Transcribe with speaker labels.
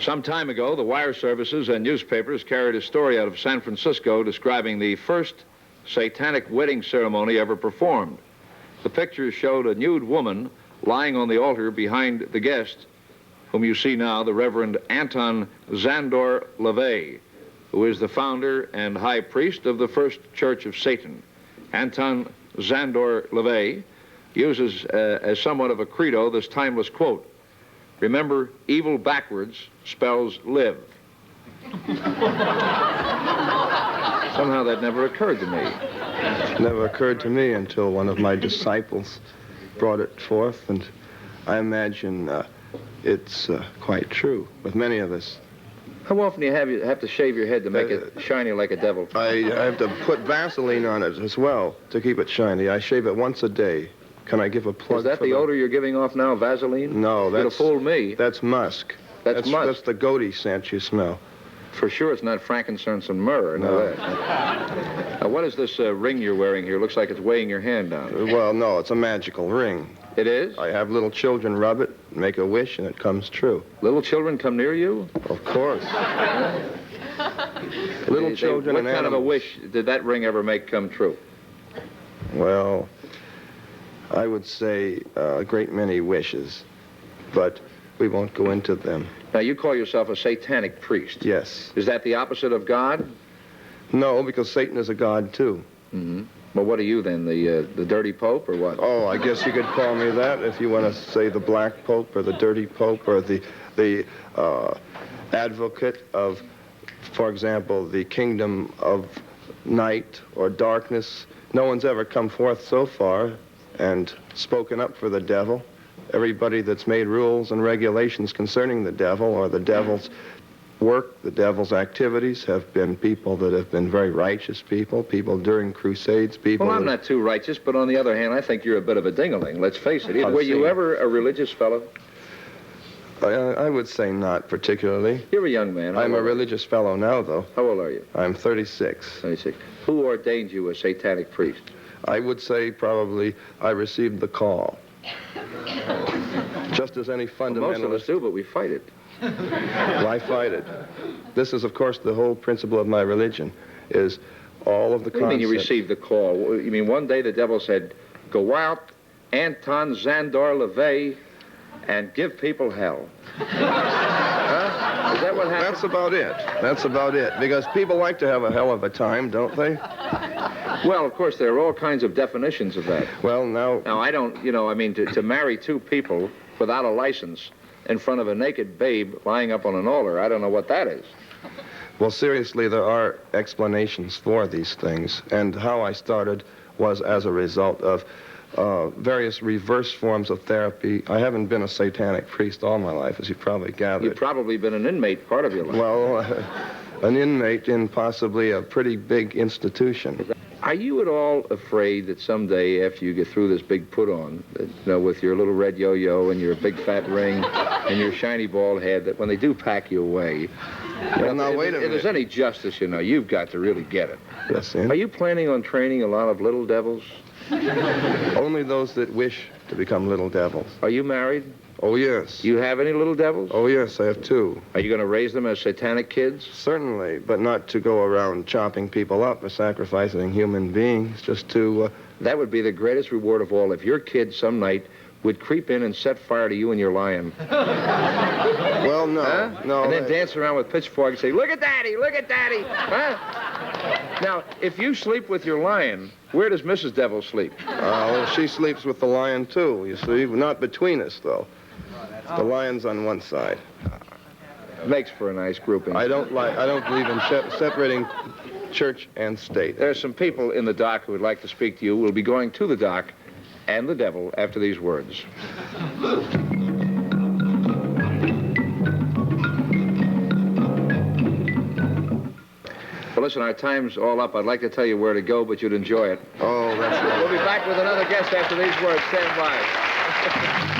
Speaker 1: Some time ago, the wire services and newspapers carried a story out of San Francisco describing the first satanic wedding ceremony ever performed. The pictures showed a nude woman lying on the altar behind the guest, whom you see now, the Reverend Anton SZANDOR LAVEY, who is the founder and high priest of the First Church of Satan. Anton SZANDOR LAVEY uses as somewhat of a credo this timeless quote: "Remember, evil backwards spells live." Somehow that never occurred to me.
Speaker 2: It never occurred to me until one of my disciples brought it forth, and I imagine it's quite true with many of us.
Speaker 1: How often do you have to shave your head to make it shiny like a devil?
Speaker 2: I have to put Vaseline on it as well to keep it shiny. I shave it once a day. Can I give a plug?
Speaker 1: Is that the odor you're giving off now, Vaseline?
Speaker 2: No, that's...
Speaker 1: It'll fool me.
Speaker 2: That's musk.
Speaker 1: That's musk.
Speaker 2: That's the goatee scent you smell.
Speaker 1: For sure it's not frankincense and myrrh. I know that. Now, what is this ring you're wearing here? Looks like it's weighing your hand down.
Speaker 2: Well, no, it's a magical ring.
Speaker 1: It is?
Speaker 2: I have little children rub it, make a wish, and it comes true.
Speaker 1: Little children come near you?
Speaker 2: Of course. Little children and
Speaker 1: What kind of a
Speaker 2: animals.
Speaker 1: wish did that ring ever make come true?
Speaker 2: Well, I would say a great many wishes, but we won't go into them.
Speaker 1: Now, you call yourself a satanic priest.
Speaker 2: Yes.
Speaker 1: Is that the opposite of God?
Speaker 2: No, because Satan is a god, too.
Speaker 1: Mm-hmm. Well, what are you then, the dirty pope, or what?
Speaker 2: Oh, I guess you could call me that if you want to say the black pope or the dirty pope or the advocate of, for example, the kingdom of night or darkness. No one's ever come forth so far and spoken up for the devil. Everybody that's made rules and regulations concerning the devil or the devil's work, the devil's activities, have been people that have been very righteous people during crusades, people...
Speaker 1: Well, I'm not too righteous, but on the other hand, I think you're a bit of a ding-a-ling, let's face it. Were you ever a religious fellow?
Speaker 2: I would say not particularly.
Speaker 1: You're a young man.
Speaker 2: I'm a religious fellow now, though.
Speaker 1: How old are you?
Speaker 2: I'm 36.
Speaker 1: 36. Who ordained you a satanic priest?
Speaker 2: I would say probably I received the call. Just as any fundamentalist...
Speaker 1: Well, most of us do, but we fight it.
Speaker 2: Well, I fight it. This is, of course, the whole principle of my religion, is all of the concepts...
Speaker 1: What do you mean you received the call? You mean one day the devil said, "Go out, Anton SZANDOR LAVEY, and give people hell"? Huh? Is that what happened?
Speaker 2: That's about it. That's about it. Because people like to have a hell of a time, don't they?
Speaker 1: Well, of course, there are all kinds of definitions of that.
Speaker 2: Well, now...
Speaker 1: Now, I don't, I mean, to marry two people without a license in front of a naked babe lying up on an altar, I don't know what that is.
Speaker 2: Well, seriously, there are explanations for these things. And how I started was as a result of various reverse forms of therapy. I haven't been a satanic priest all my life, as you probably gathered.
Speaker 1: You've probably been an inmate part of your life.
Speaker 2: Well, an inmate in possibly a pretty big institution.
Speaker 1: Are you at all afraid that someday, after you get through this big put-on, that, with your little red yo-yo and your big fat ring and your shiny bald head, that when they do pack you away,
Speaker 2: well, now, wait a minute.
Speaker 1: If there's any justice, you've got to really get it.
Speaker 2: Yes,
Speaker 1: Are you planning on training a lot of little devils?
Speaker 2: Only those that wish to become little devils.
Speaker 1: Are you married?
Speaker 2: Oh, yes.
Speaker 1: You have any little devils?
Speaker 2: Oh, yes, I have two.
Speaker 1: Are you going to raise them as satanic kids?
Speaker 2: Certainly, but not to go around chopping people up or sacrificing human beings, just to...
Speaker 1: That would be the greatest reward of all if your kid some night would creep in and set fire to you and your lion.
Speaker 2: Well, no,
Speaker 1: huh?
Speaker 2: no.
Speaker 1: And then dance around with pitchforks and say, "Look at Daddy, look at Daddy." Huh? Now, if you sleep with your lion, where does Mrs. Devil sleep?
Speaker 2: Well, she sleeps with the lion, too, you see. Not between us, though. The lion's on one side.
Speaker 1: Makes for a nice grouping.
Speaker 2: I don't believe in separating church and state.
Speaker 1: There are some people in the dock who would like to speak to you. We'll be going to the dock and the devil after these words. Well, listen, our time's all up. I'd like to tell you where to go, but you'd enjoy it.
Speaker 2: Oh, that's right.
Speaker 1: We'll be back with another guest after these words. Stand by.